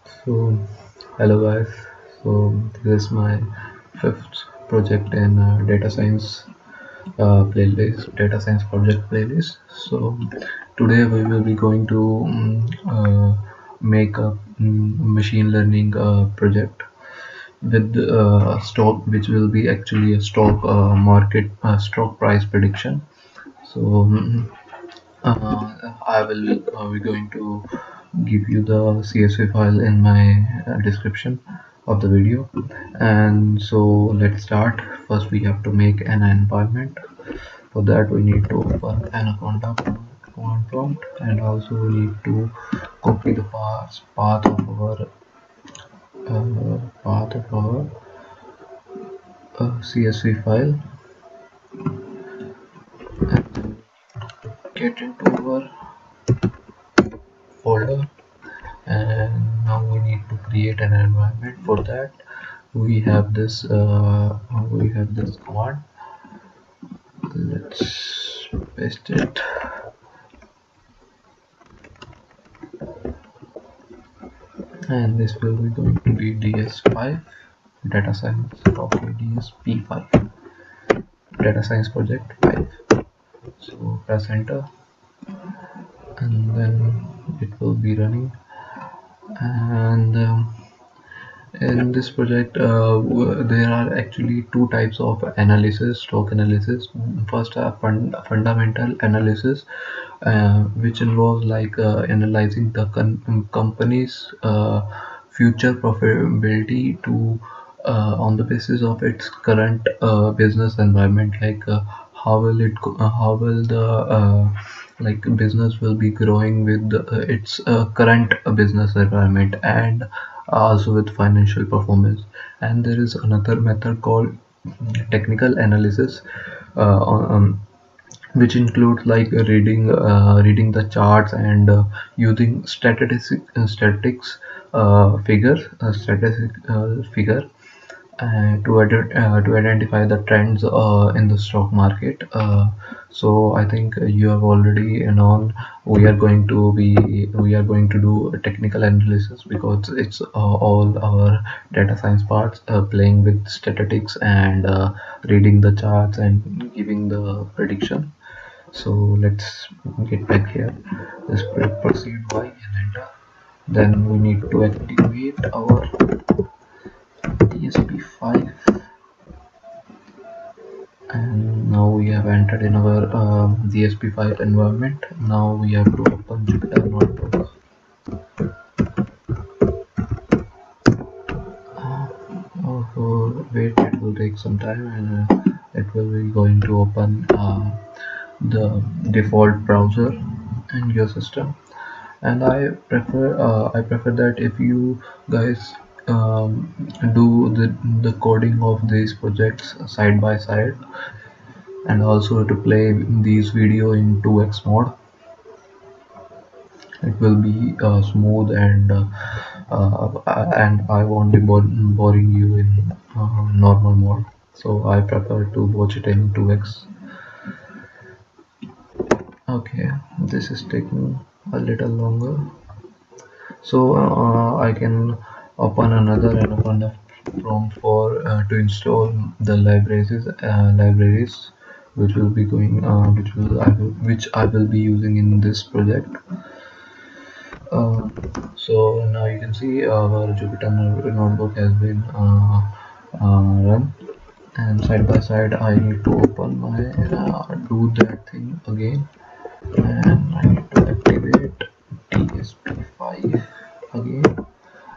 So, hello guys. So, this is my fifth project in data science data science project playlist. So, today we will be going to make a machine learning project with a stock, which will be actually a stock market stock price prediction. So, I will be going to give you the CSV file in my description of the video. And so let's start. First, we have to make an environment. For that, we need to open anaconda command prompt, and also we need to copy the path of our CSV file, and get into our folder. And now we need to create an environment. For that, we have this command. Let's paste it, and this will be going to be ds5 data science, okay, dsp5 data science project 5. So press enter, and then it will be running. And in this project, there are actually two types of analysis, stock analysis. First, fundamental analysis, which involves like analyzing the company's future profitability to on the basis of its current business environment, like how will the like business will be growing with its current business environment, and also with financial performance. And there is another method called technical analysis, which includes like reading the charts and using statistic figure to identify the trends in the stock market. So I think you have already known we are going to do a technical analysis, because it's all our data science parts, playing with statistics and reading the charts and giving the prediction. So let's get back here. Let's proceed by and enter. Then we need to activate our ESP5, and now we have entered in our DSP5 environment. Now we have to open Jupyter Notebook. Oh, wait, it will take some time, and it will be going to open the default browser in your system. And I prefer that if you guys do the coding of these projects side by side, and also to play these video in 2x mode. It will be smooth, and I won't be boring you in normal mode. So I prefer to watch it in 2x. Okay, this is taking a little longer. So I can open another Anaconda prompt for to install the libraries which will be going which I will be using in this project. So now you can see our Jupyter notebook has been run, and side by side I need to open my do that thing again, and I need to activate TSP5 again.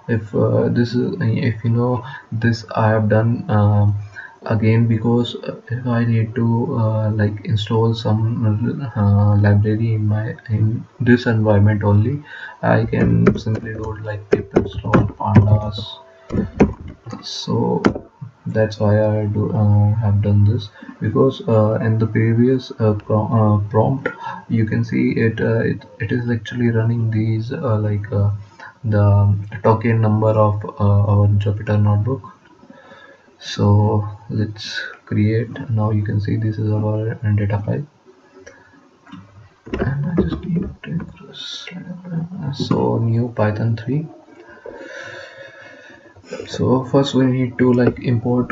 If you know this, I have done again, because if I need to like install some library in this environment only, I can simply do it like pip install pandas. So that's why I do have done this, because in the previous prompt you can see it is actually running these the token number of our Jupyter notebook. So let's create. Now you can see this is our data file, and I just need to take this. So new Python 3, So first we need to like import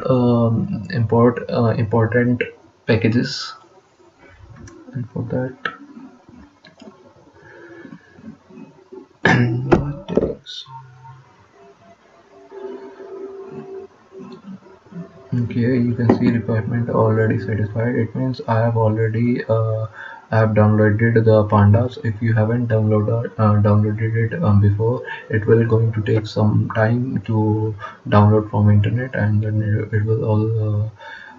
important packages, and for that takes. Okay, you can see requirement already satisfied. It means I have downloaded the pandas. If you haven't downloaded it before, it will going to take some time to download from internet, and then it will all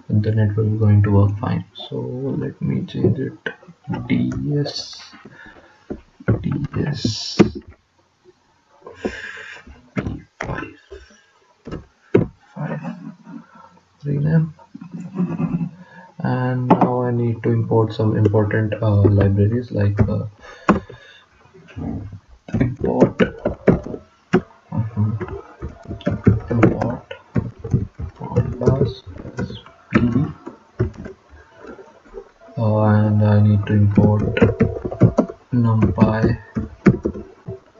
the net will going to work fine. So let me change it. ds 5 rename. And now I need to import some important libraries like import import pandas as pd, and I need to import numpy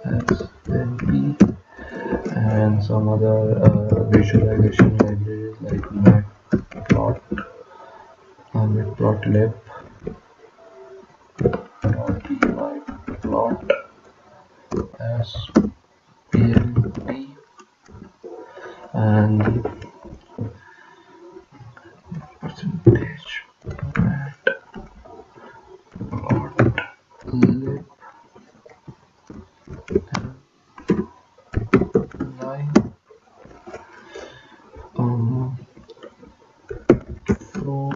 as np, and some other visualization libraries like matplotlib, plot as plt, and percentage matplotlib line um, from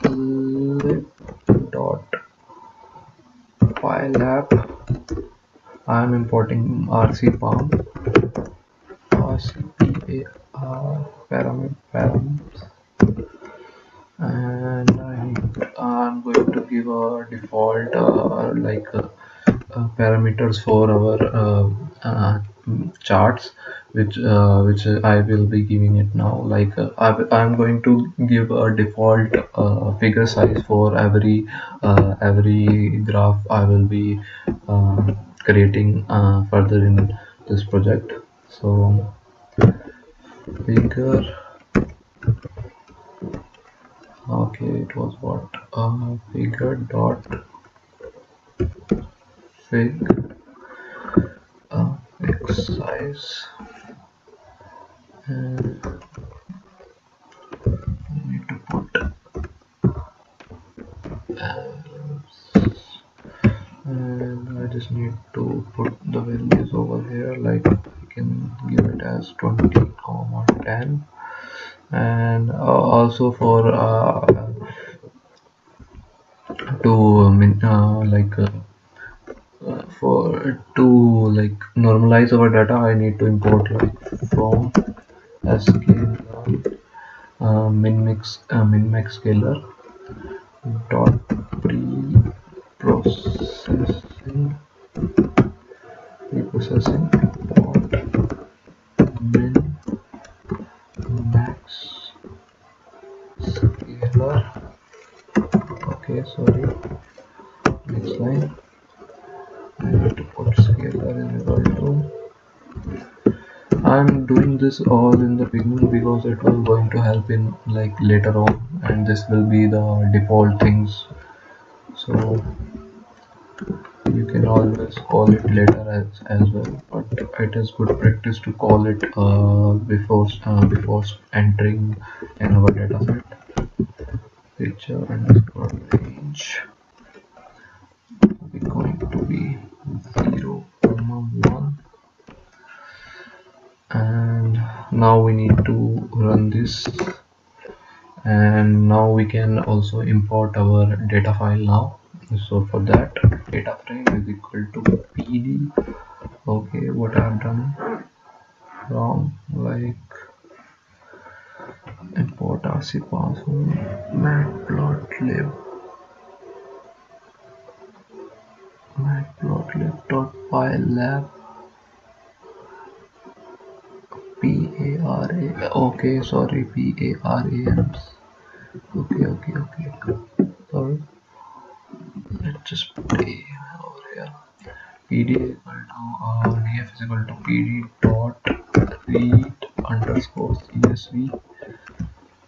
matplotlib dot pylab. I am importing rcpalm rcpar params, and I'm going to give a default parameters for our charts, which I will be giving it now. Like I'm going to give a default figure size for every graph I will be creating further in this project. So figure, okay, it was what figure dot fig fig size, and we need to put, and I just need to put the values over here, like we can give it as 20, 10, and also for to to like normalize our data, I need to import like from scalar minmax scalar dot pre-processing preprocessing dot min max scalar. Okay, sorry, next line I need to put scalar is equal to. I'm doing this all in the beginning because it will going to help in like later on, and this will be the default things. So you can always call it later as well, but it is good practice to call it before entering in our dataset. Picture underscore range is going to be 0, 1, and now we need to run this, and now we can also import our data file now. So for that, data frame is equal to pd. Okay, what I have done wrong, like import rc password matplotlib.pylab para, okay, sorry, params. Okay, sorry, let's just put a over here. pd equal df is equal to pd dot read underscore csv,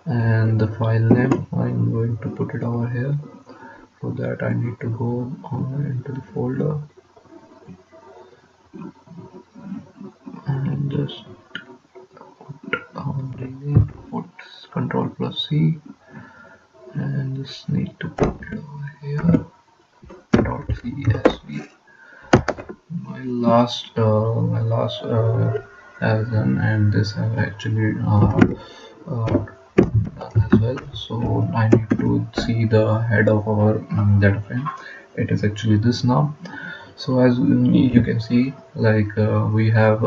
and the file name I'm going to put it over here. For that I need to go into the folder and just rename, put control plus C, and just need to put it over here dot csv. My last has done, and this have actually done as well. So I need to see the head of our data frame. It is actually this now. So as you can see, like we have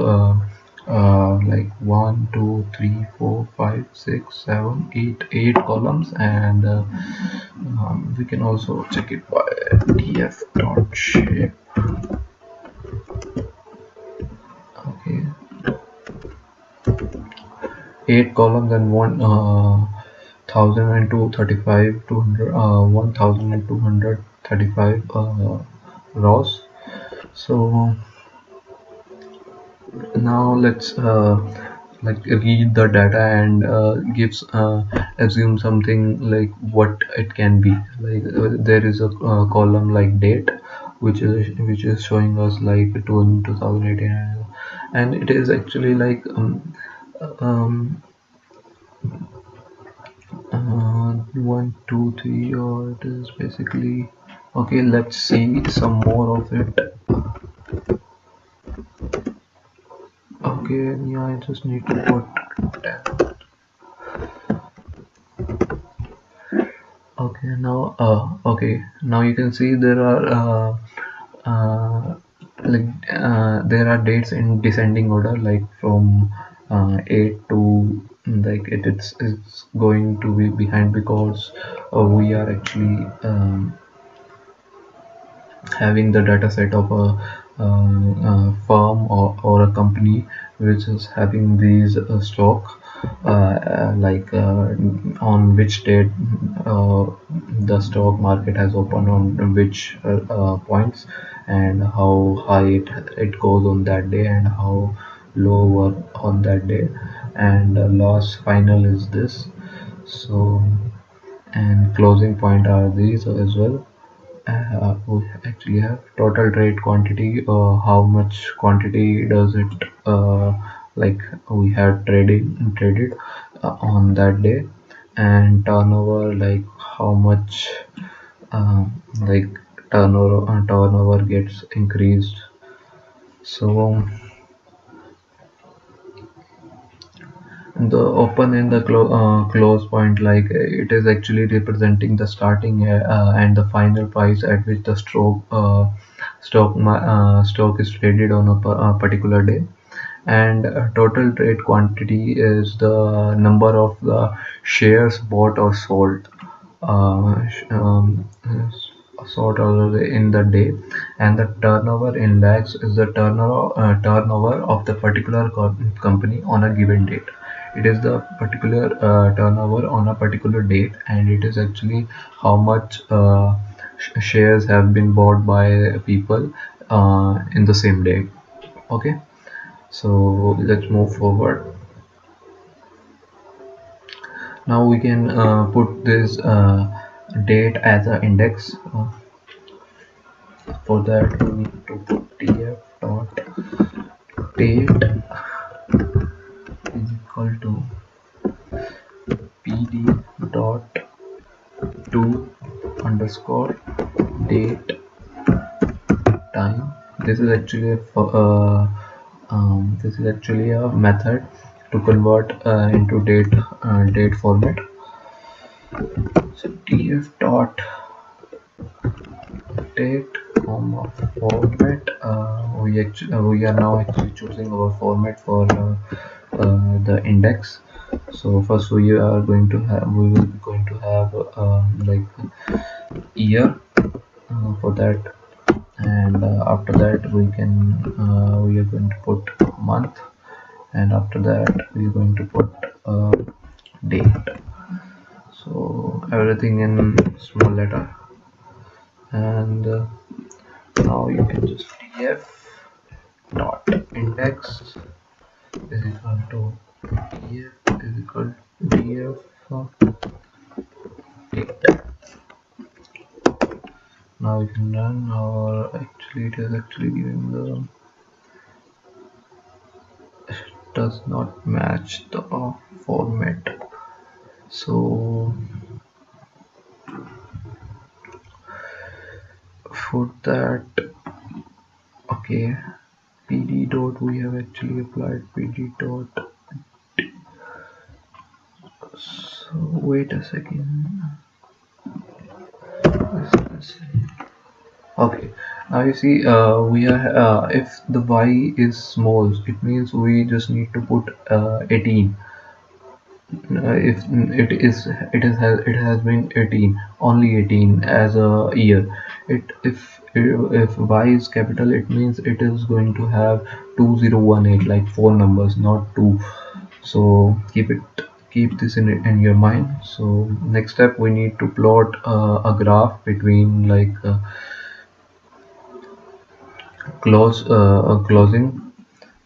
like 1 2 3 4 5 6 7 8 columns, and we can also check it by df dot shape. Okay, 8 columns and 1,235 200 1,235 rows. So now let's like read the data and gives assume something like what it can be. Like there is a column like date, which is showing us like 2018, and it is actually like um, 1 2 3, or it is basically okay. Let's see some more of it. Okay, yeah, I just need to put 10. Okay, now you can see there are like there are dates in descending order, like from 8 to, like it's going to be behind because we are actually having the data set of firm or a company which is having these stock, like on which date the stock market has opened, on which points, and how high it goes on that day, and how low on that day, and loss final is this. So, and closing point are these as well. We actually have total trade quantity, how much quantity does it like we have traded on that day, and turnover, like how much like turnover gets increased. So the open and the close point, like it is actually representing the starting and the final price at which the stock is traded on a particular day, and total trade quantity is the number of the shares bought or sold, sort of in the day, and the turnover in lakhs is the turnover of the particular company on a given date. It is the particular turnover on a particular date, and it is actually how much shares have been bought by people in the same day. Okay, so let's move forward. Now we can put this date as an index. For that we need to put df dot date is equal to pd dot to underscore date time. This is actually this is actually a method to convert into date format. So df dot date comma format. We are now actually choosing our format for the index. So first we will be going to have like year for that, and after that we are going to put month, and after that we are going to put date. So everything in small letter, and now you can just df dot index is equal to df is equal to df data. Now we can run our, actually it is actually giving the, does not match the format. So for that, okay, pd dot, we have actually applied pd dot. So wait a second. Okay, now you see, we are if the y is small, it means we just need to put 18. If it has been 18, only 18 as a year. It if y is capital, it means it is going to have 2018, like four numbers, not two. So keep this in your mind. So next step, we need to plot a graph between like closing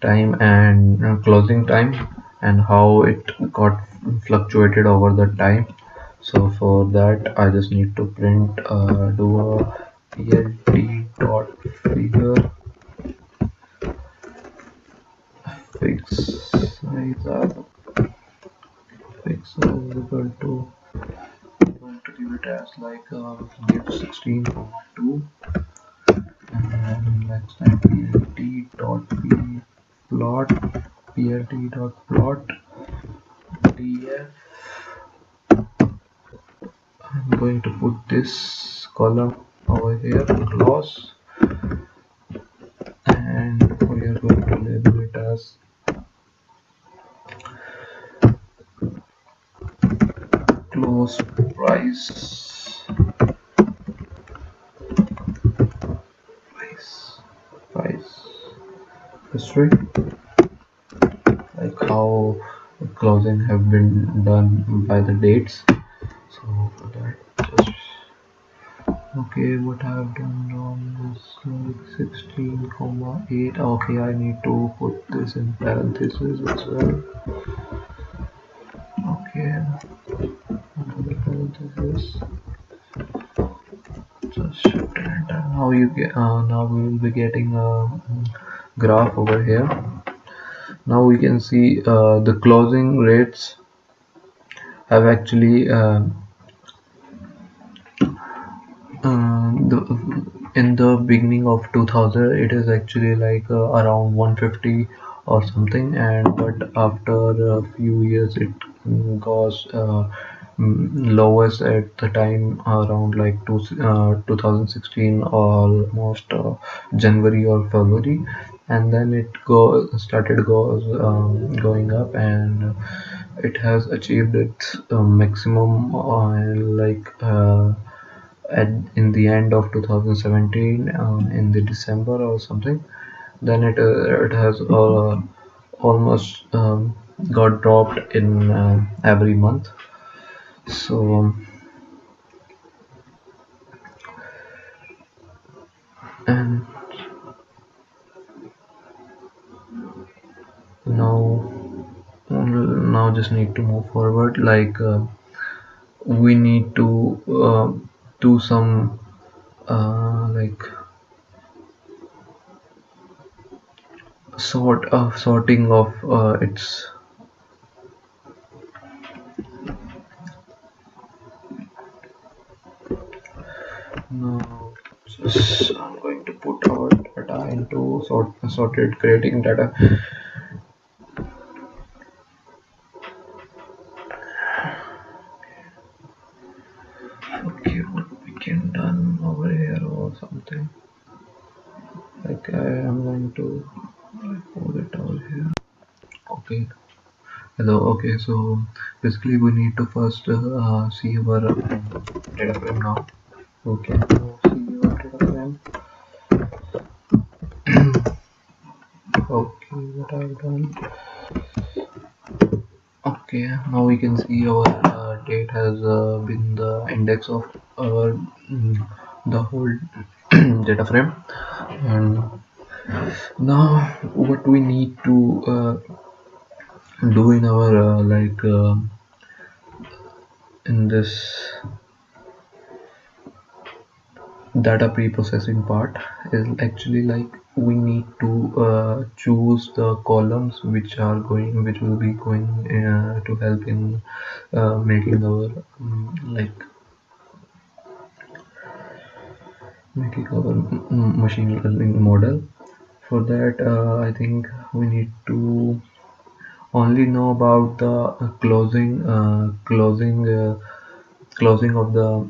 time and closing time, and how it got fluctuated over the time. So for that, I just need to print do a plt dot figure fix size up fix size is equal to, I'm going to give it as like give 16,2, and then next time plt dot plot plt dot plot df. I'm going to put this column over here, close, and we are going to label it as close price price price history, like how closing have been done by the dates. So for that, just okay, what I have done wrong is like 16 comma 8. Okay, I need to put this in parentheses as well. Okay, another parenthesis, just shift and enter. Now you get now we will be getting a graph over here. Now we can see the closing rates have actually in the beginning of 2000, it is actually like around 150 or something, and but after a few years it goes lowest at the time around like 2016, almost January or February, and then it goes going up, and it has achieved its maximum like at in the end of 2017, in the December or something. Then it has almost got dropped in every month. So and now now just need to move forward, like we need to do some like sorting of its. Now, just I'm going to put our data into sorted creating data. Okay, what we can done over here or something. Like I am going to put it over here. Okay. Hello. Okay. So basically, we need to first see our data frame now. Okay. Now see our data frame. Okay. What I've done. Okay, now we can see our date has been the index of our the whole data frame, and Now what we need to do in our in this data pre-processing part is actually like we need to choose the columns which will be going to help in making our machine learning model. For that I think we need to only know about the closing of the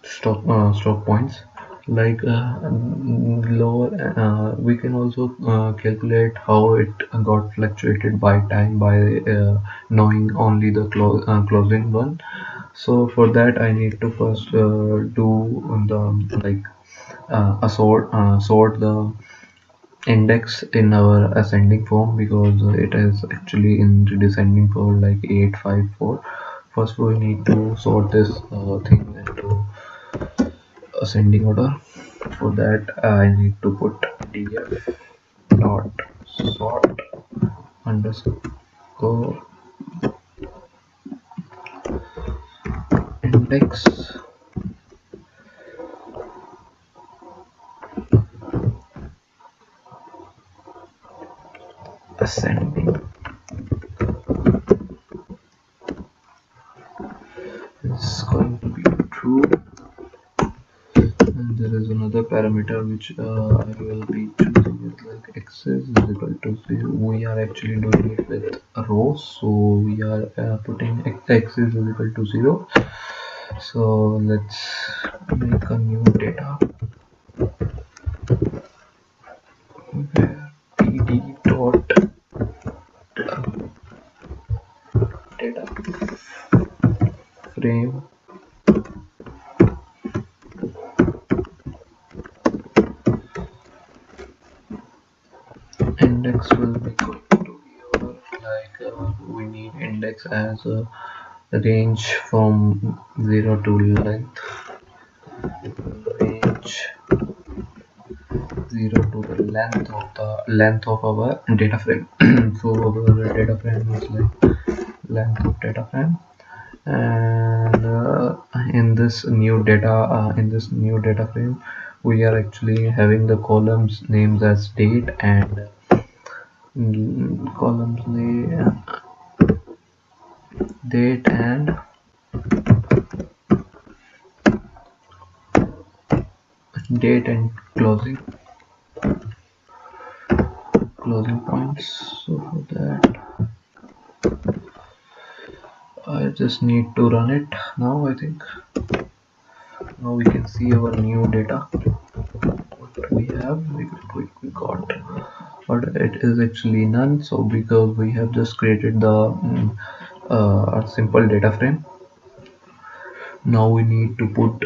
stock points, like lower we can also calculate how it got fluctuated by time by knowing only the closing one. So for that I need to first do the like sort the index in our ascending form, because it is actually in the descending form like 854. First we need to sort this thing into ascending order. For that I need to put df dot sort underscore index ascending is going to be true, and there is another parameter which I will be choosing is like axis is equal to 0. We are actually doing it with rows, so we are putting axis is equal to 0. So let's make a new data where pd dot data frame index will be going to be our we need index as a range from 0 to length, range 0 to the length of our data frame. So our data frame is like length of data frame, and in this new data frame we are actually having the columns names as date and columns name date and date and closing points. So for that I just need to run it now. I think now we can see our new data. What we have, we got, but it is actually none. So because we have just created the a simple data frame, now we need to put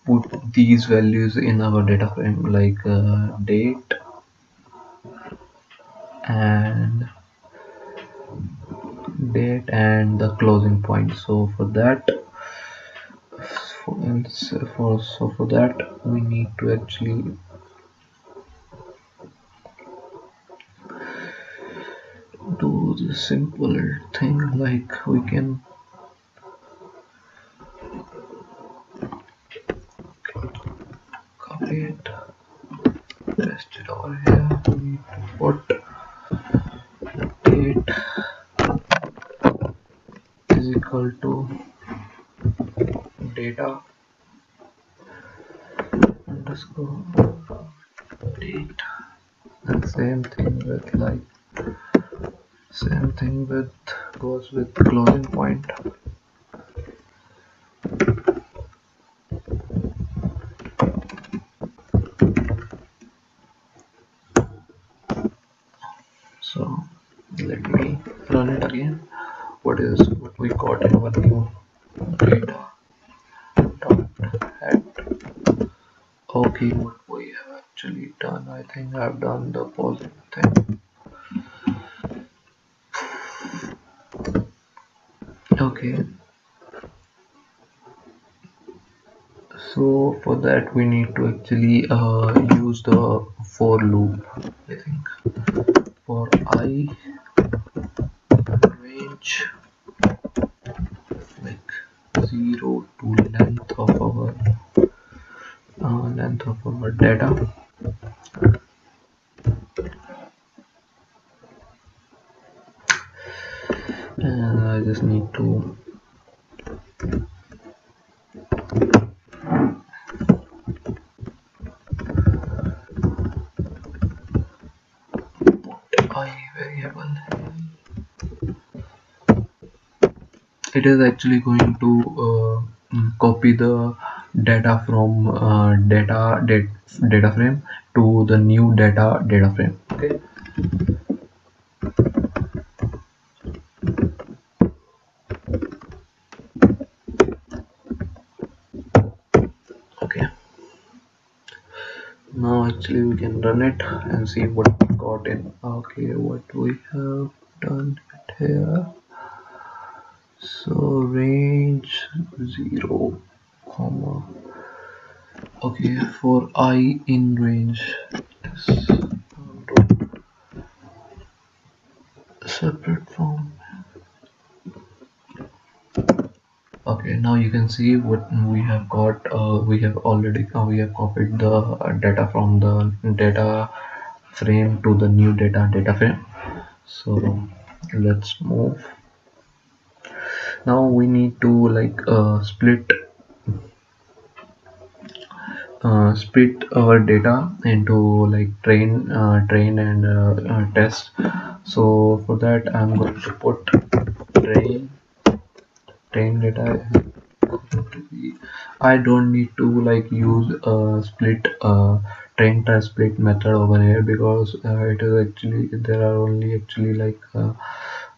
put these values in our data frame, like date and the closing point. So for that for that we need to actually do the simple thing, like we can copy it, paste it over here. We need to put date is equal to data underscore date, and same thing with goes with closing point. So let me run it again. What we got in our new data dot head. Okay, what we have actually done, I think I've done the pausing thing. Okay, so for that we need to actually use the for loop. I think for I range like 0 to length of our data, and I just need to I variable. It is actually going to copy the data from data frame to the new data frame. Okay. Okay, now actually we can run it and see what we got in. Okay, what we have done it here. So range 0 comma. Okay, for I in range this separate from. Okay, now you can see what we have got. We have already we have copied the data from the data frame to the new data frame. So let's move. Now we need to like split our data into like train and test. So for that I'm going to put train data to be. I don't need to like use a split train test split method over here because it is actually there are only actually like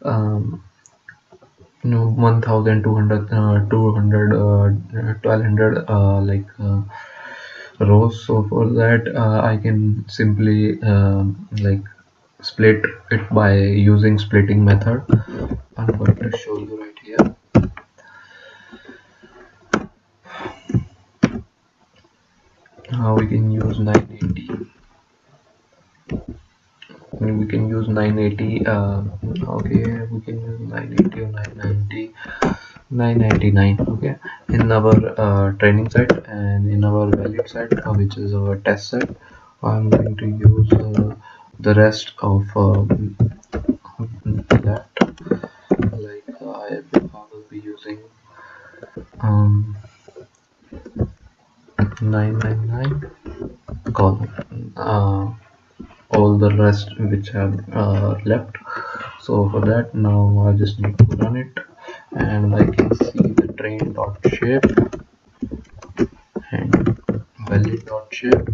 um, 1200 1200 like rows. So for that I can simply like split it by using splitting method. I'm going to show you right here. We can use 980. We can use 980. Okay, we can use 980 or 990. 999. Okay, in our training set and in our valid set which is our test set, I'm going to use the rest of that. Like I will be using 999 column, all the rest which have left. So for that now I just need to run it, and I can see the train dot shape and valid dot shape.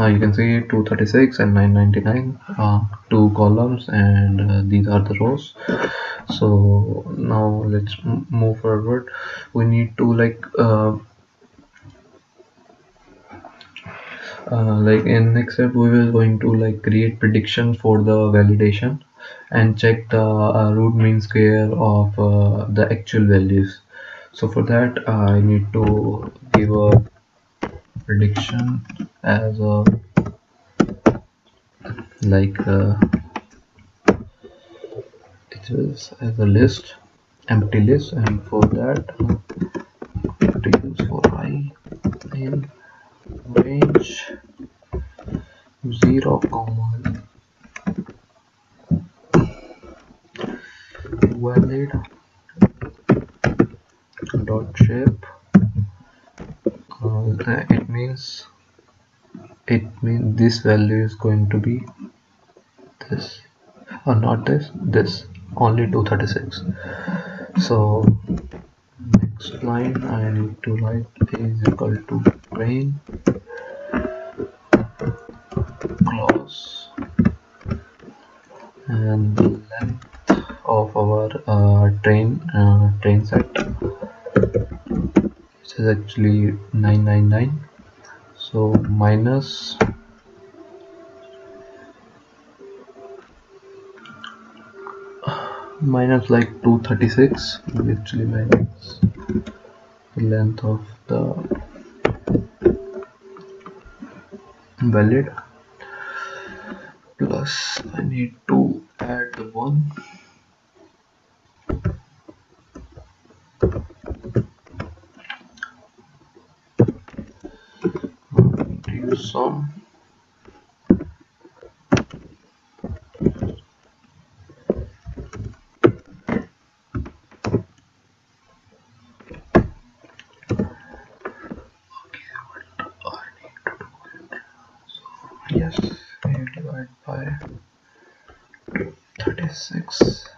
You can see 236 and 999, two columns, and these are the rows. So now let's move forward. We need to like in next step we will going to like create prediction for the validation and check the root mean square of the actual values. So for that I need to give a prediction as a like it is as a list, empty list, and for that to use for I in range 0 comma valid dot shape. It means this value is going to be this, or not this only 236. So next line I need to write is equal to train clause and the length of our train set, which is actually 999. So minus minus like 236, actually minus the length of the valid, plus I need to add the one, to use some. Yes, we divide by 36.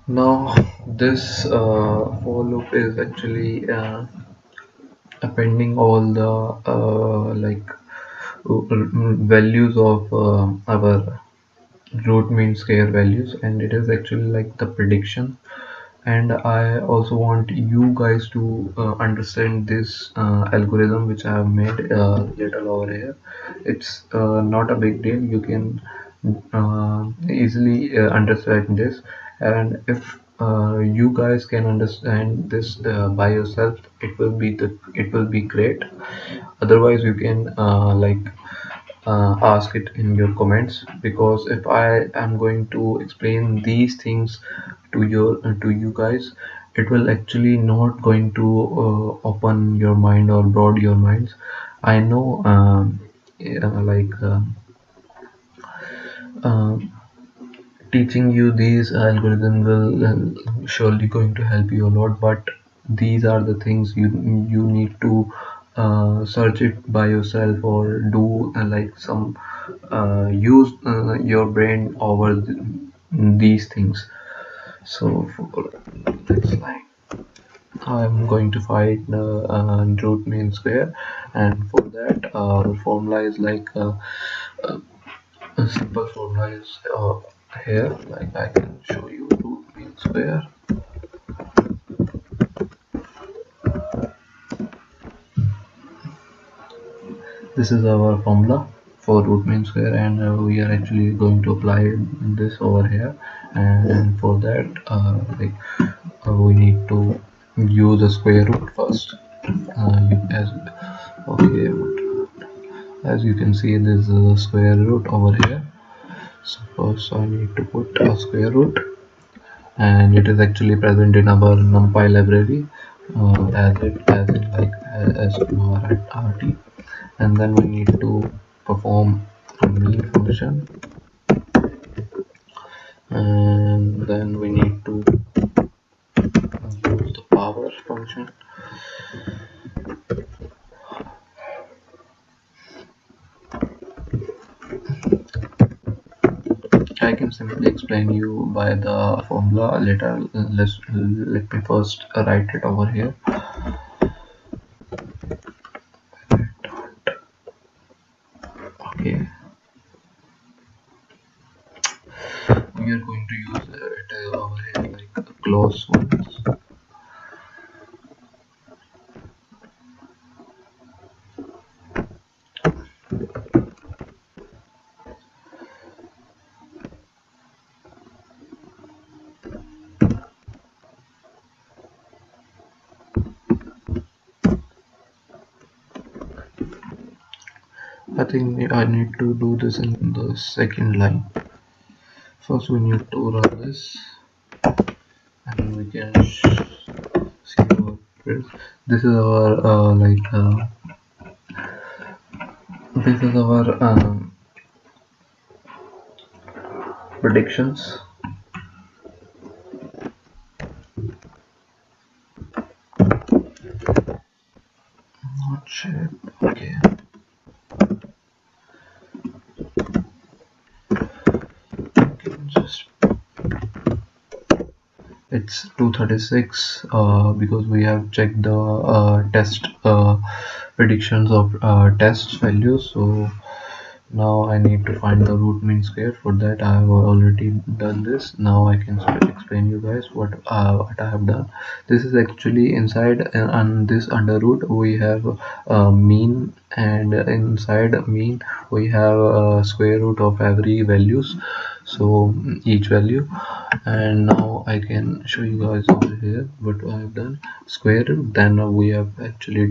Now this for loop is actually appending all the values of our root mean square values, and it is actually like the prediction. And I also want you guys to understand this algorithm which I have made little over here. It's not a big deal. You can easily understand this, and if you guys can understand this by yourself, it will be great. Otherwise you can ask it in your comments, because if I am going to explain these things to you guys, it will actually not going to open your mind or broad your minds. I know uh, like uh, uh, teaching you these algorithms will surely going to help you a lot, but these are the things you need to search it by yourself, or do some use your brain over these things. So for this line, I'm going to find root mean square, and for that the formula is uh, a simple formula is here. Like I can show you root mean square. This is our formula for root mean square, and we are actually going to apply this over here. And for that, we need to use a square root first. As okay, as you can see, this is a square root over here. So first, I need to put a square root, and it is actually present in our numpy library as rt. And then we need to perform a mean function, and then we need to use the power function. I can simply explain you by the formula later. Let me first write it over here. Okay, we are going to use it over here like the close ones. I think I need to do this in the second line. First we need to run this, and we can see our print. This is our this is our predictions. Not shape. Okay. Just it's 236 because we have checked the test predictions of test values. So Now I need to find the root mean square. For that I have already done this. Now I can explain you guys what I have done. This is actually inside on this under root we have mean, and inside mean we have square root of every values, so each value. And now I can show you guys over here what I have done. Square root, then we have actually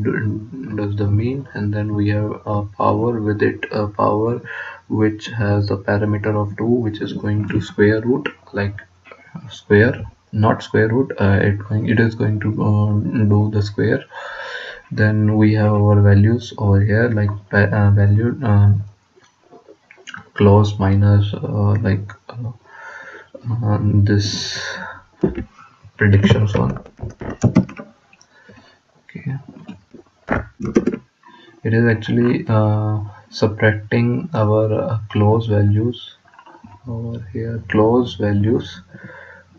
does the mean, and then we have a power with it, a power which has a parameter of 2, which is going to square root, like square, not square root, it is going to do the square. Then we have our values over here, like value close minus this predictions one. Okay, it is actually subtracting our close values over here, close values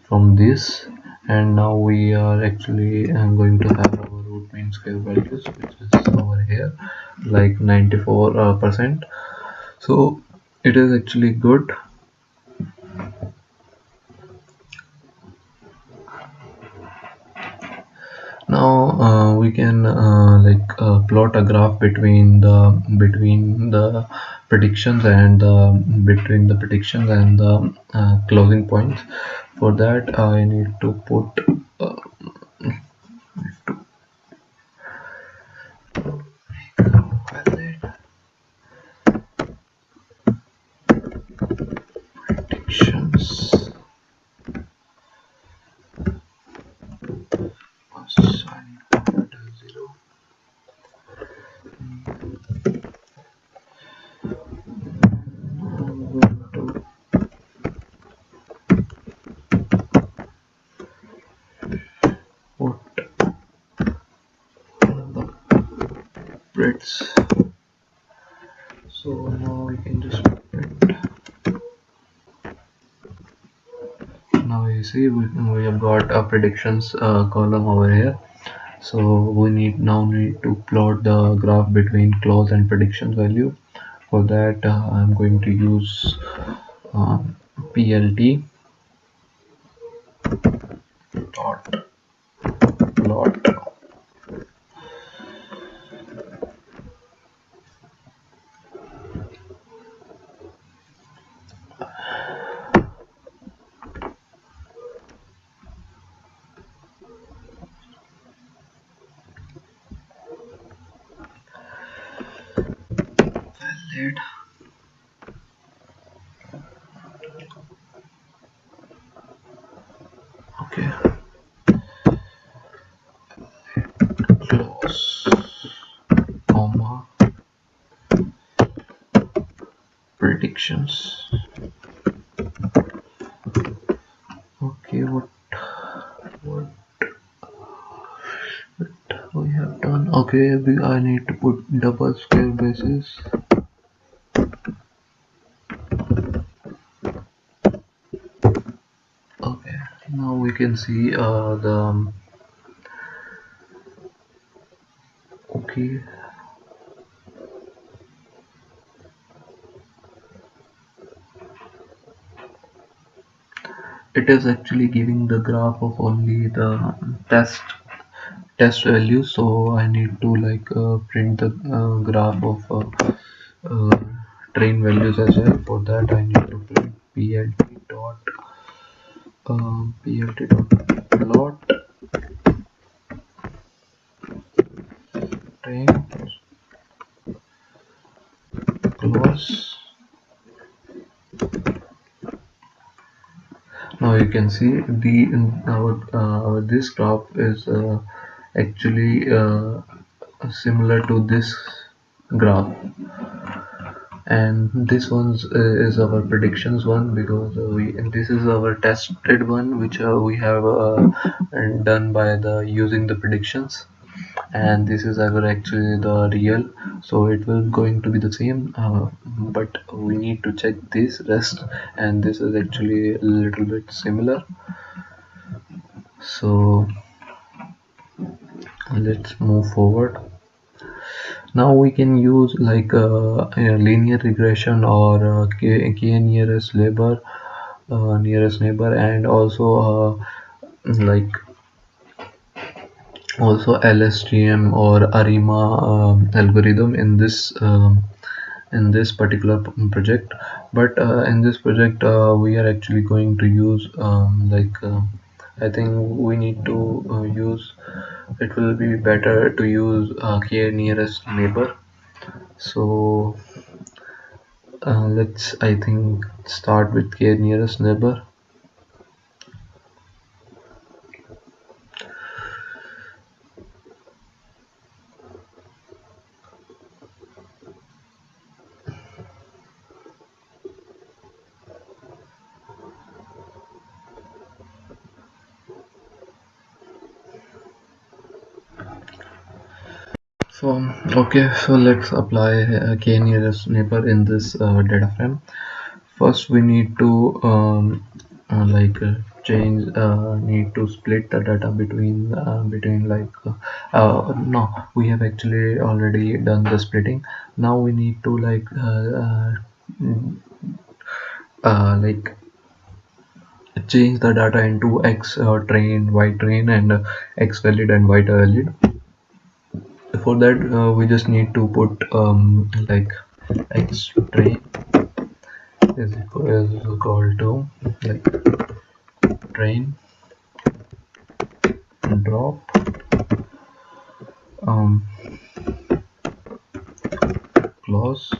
from this, and now we are actually going to have our root mean square values, which is over here, like 94%. So it is actually good. Now we can plot a graph between the predictions and between the predictions and the closing points. For that I need to put predictions assign to 0. I'm going to put the spreads. So now we can just print. Now you see we have got a predictions column over here. So we need to plot the graph between close and prediction value. For that I'm going to use plt dot plot. Valid. Okay, close comma predictions. Okay, what we have done? Okay, I need to put double square braces. Okay, now we can see the okay. It is actually giving the graph of only the test value, so I need to print the graph of train values as well. For that I need to print plt dot plot train close. Now you can see our this graph is actually similar to this graph, and this one's is our predictions one, because we and this is our tested one, which we have done by the using the predictions, and this is our actually the real. So it will going to be the same, but we need to check this rest, and this is actually a little bit similar. So let's move forward. Now we can use like a linear regression or k nearest neighbor, and like also LSTM or ARIMA algorithm in this particular project. But in this project we are actually going to use I think we need to use it will be better to use k nearest neighbor. So let's I think start with k nearest neighbor. So okay, so let's apply k nearest neighbor in this data frame. First we need to change need to split the data between no, we have actually already done the splitting. Now we need to like change the data into x train, y train, and x valid and y valid. For that we just need to put like x train is equal to like train drop um, clause,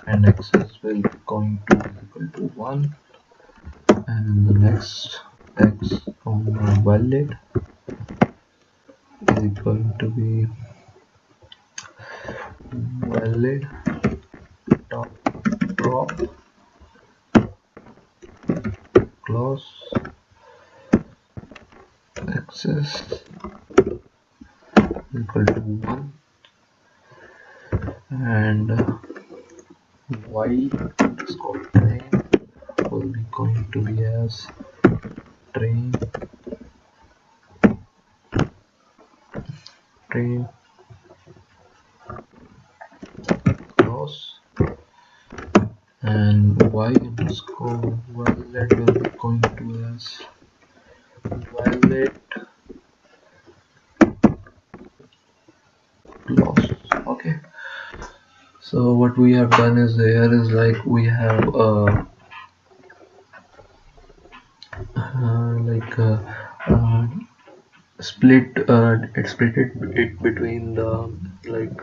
and access will be going to be equal to 1, and the next x valid is going to be valid dot drop clause access equal to 1, and y underscore train will be going to be as train train clause, and y underscore valid will be going to as valid clause. Okay, so what we have done is here is like we have like uh, split it between the like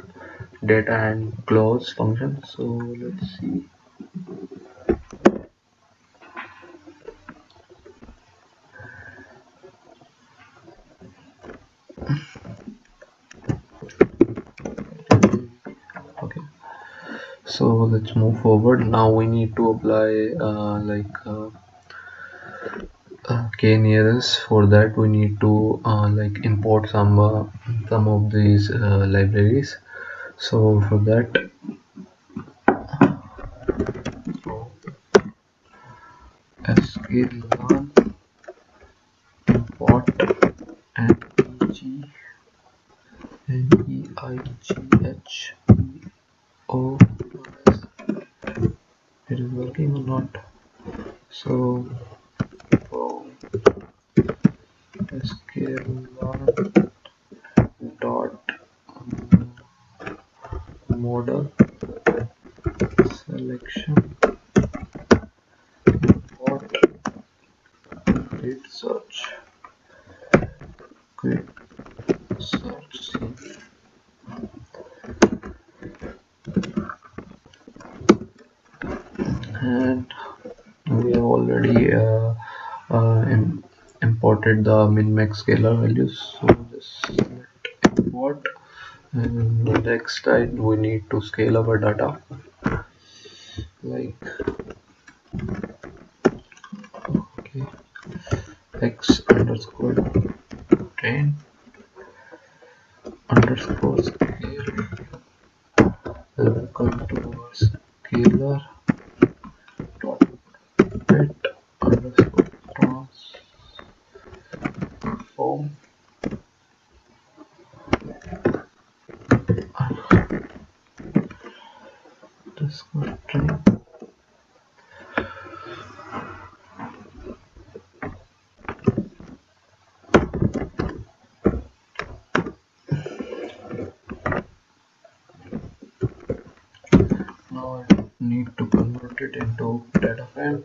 data and clause function. So let's see. Okay, so let's move forward. Now we need to apply k nearest. For that we need to like import some of these libraries. So for that sklearn import neigh it is working or not. So sklearn dot model selection import grid search grid search, and we have already imported the min-max scalar values. So just select import, and the next time we need to scale our data like okay, x underscore train underscore scale will become to our scalar dot get underscore transform underscore train. Now I need to convert it into data frame.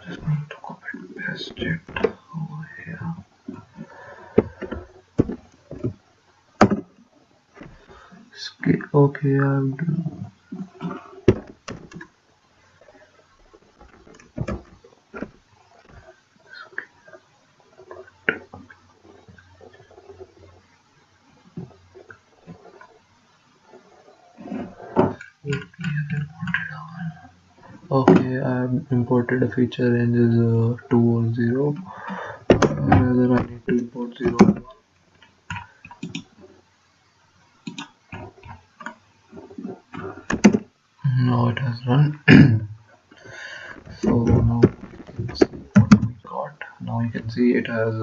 Just need to copy and paste it over here. Okay, I've done. Okay, I have imported a feature range is 2 or 0. Rather, I need to import 0 and 1. Now it has run. So now you can see what we got. Now you can see it has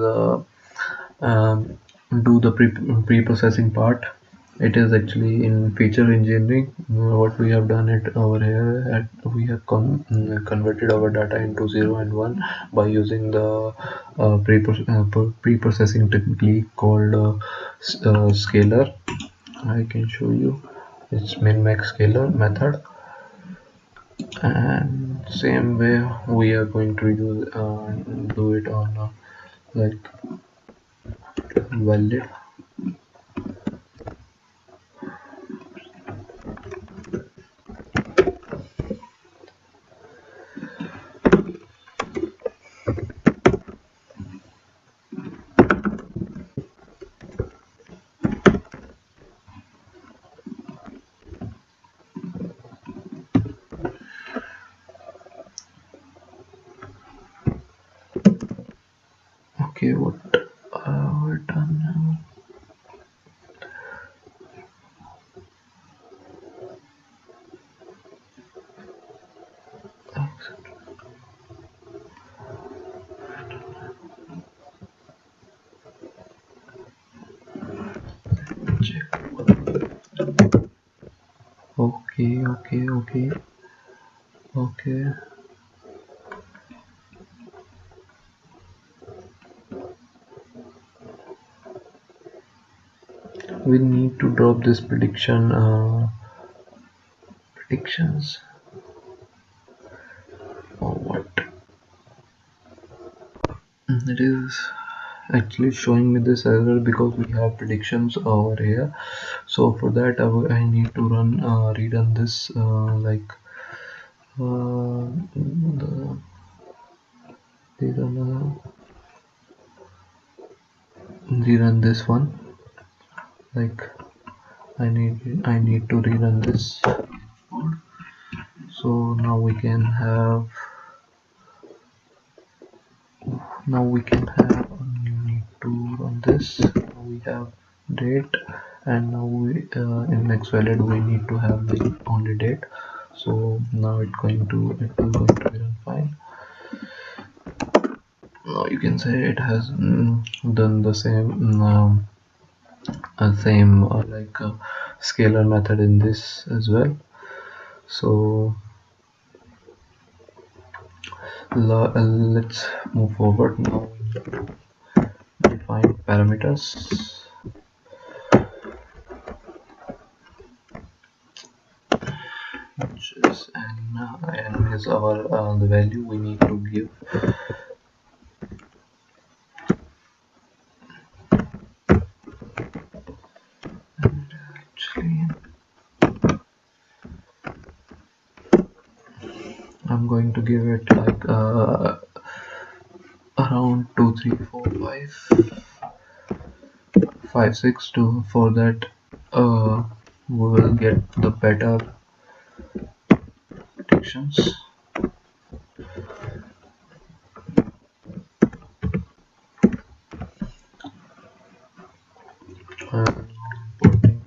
um, do the pre-processing part. It is actually in feature engineering. What we have done it over here, we have converted our data into 0 and 1 by using the pre-processing technique called scalar. I can show you. It's min-max scalar method, and same way we are going to use do it on like valid. Okay, what we're done now. Check. Okay. We need to drop this predictions or what? It is actually showing me this error because we have predictions over here. So for that I need to rerun this rerun this one. Like I need to rerun this. So now we can have you need to run this. Now we have date, and now we in next valid we need to have the only date. So now it will going to be run fine. Now you can say it has done the same scalar method in this as well. So let's move forward now. Define parameters, which is n is our the value we need to give. And actually I'm going to give it like around 2 3 4 5 6 to for that we will get the better predictions. Importing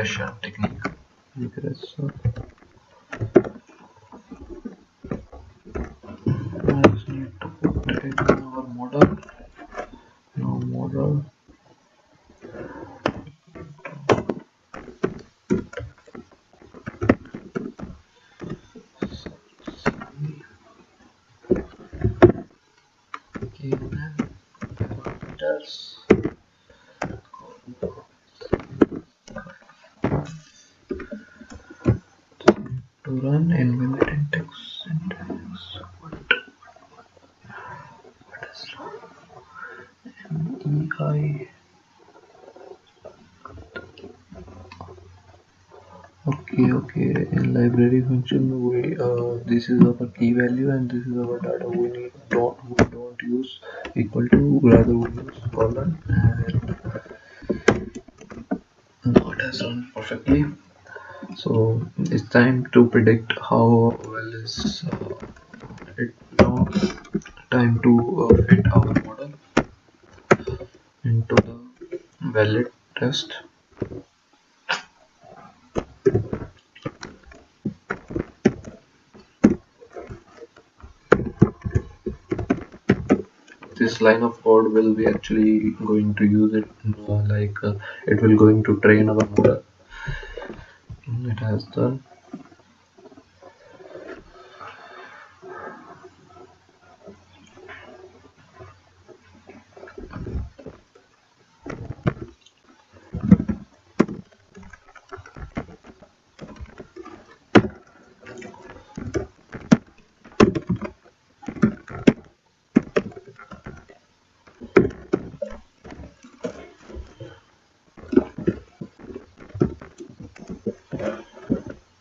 regression technique. Regression. I just need to put it in our model. Now model. Given parameters. To run invalid text syntax. What is MEI? Okay. In library function, we this is our key value and this is our data. We don't use equal to, rather we use colon, and now it has run perfectly. So it's time to predict how well is it now. Time to fit our model into the valid test. This line of code will be actually going to use it, it will going to train our model. It has done.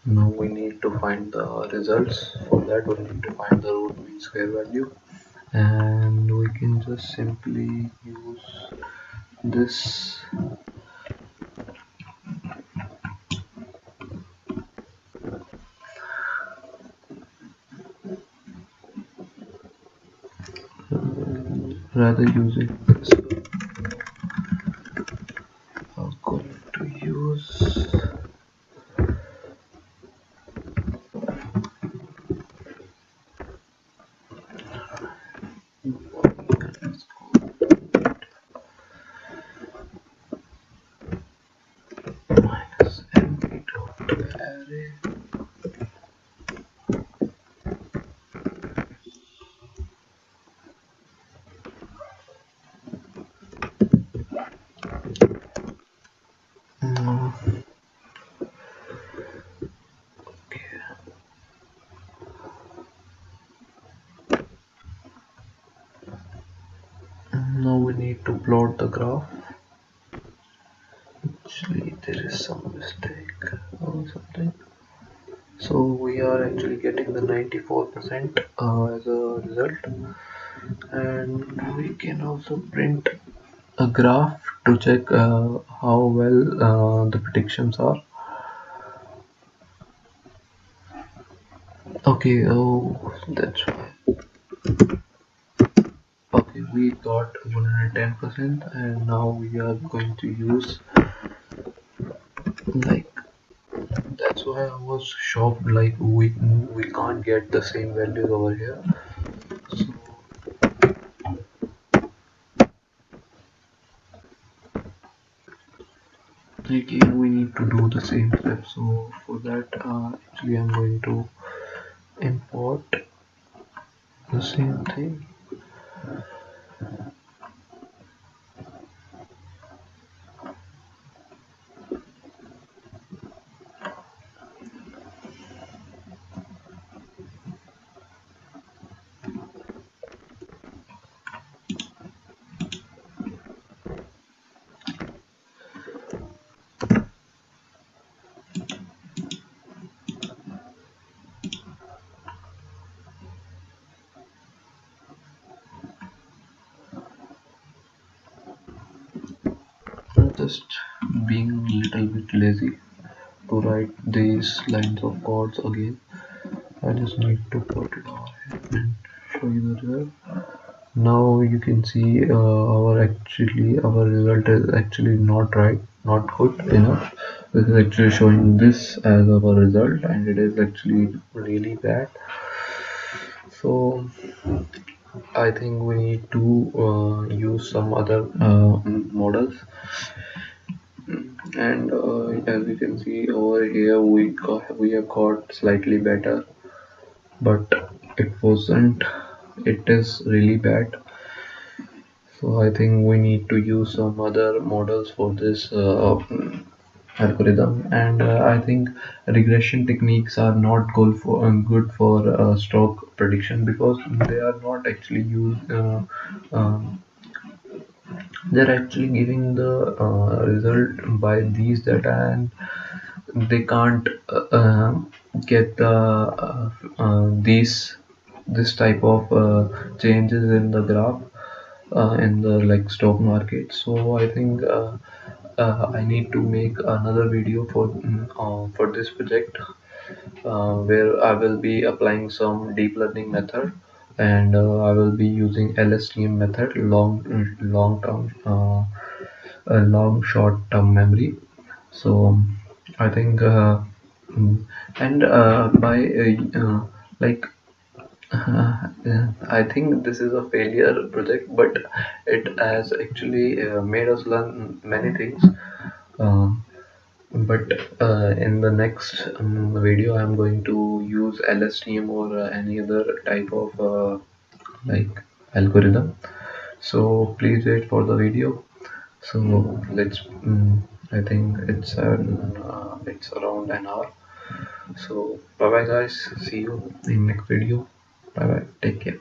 Now we need to find the results. For that we need to find the root mean square value, and we can just simply use this. Rather using this, I'm going to use minus mb dot array. Okay. Now we need to plot the graph. Actually, there is some mistake or something. So we are actually getting the 94% as a result, and we can also print a graph to check how well the predictions are. Okay, oh, that's why. Okay, we got 110%, and now we are going to use, like, that's why I was shocked, like we can't get the same values over here. So again we need to do the same step. So for that actually I'm going to import the same thing. I'm just being a little bit lazy to write these lines of codes again. I just need to put it over here and show you the result. Now you can see our result is actually not right, not good enough. This is actually showing this as our result, and it is actually really bad. So I think we need to use some other models. And as you can see over here, we have got slightly better, but it wasn't. It is really bad. So I think we need to use some other models for this algorithm. And I think regression techniques are not good for stock prediction, because they are not actually used. They're actually giving the result by these data, and they can't get the these this type of changes in the graph in the like stock market. So I think I need to make another video for this project, where I will be applying some deep learning method, and I will be using LSTM method, long short term memory. So I think mm, and by like I think this is a failure project, but it has actually made us learn many things. Uh, but in the next video, I'm going to use LSTM or any other type of like algorithm. So please wait for the video. So let's. I think it's around an hour. So bye bye guys. See you in next video. Bye bye. Take care.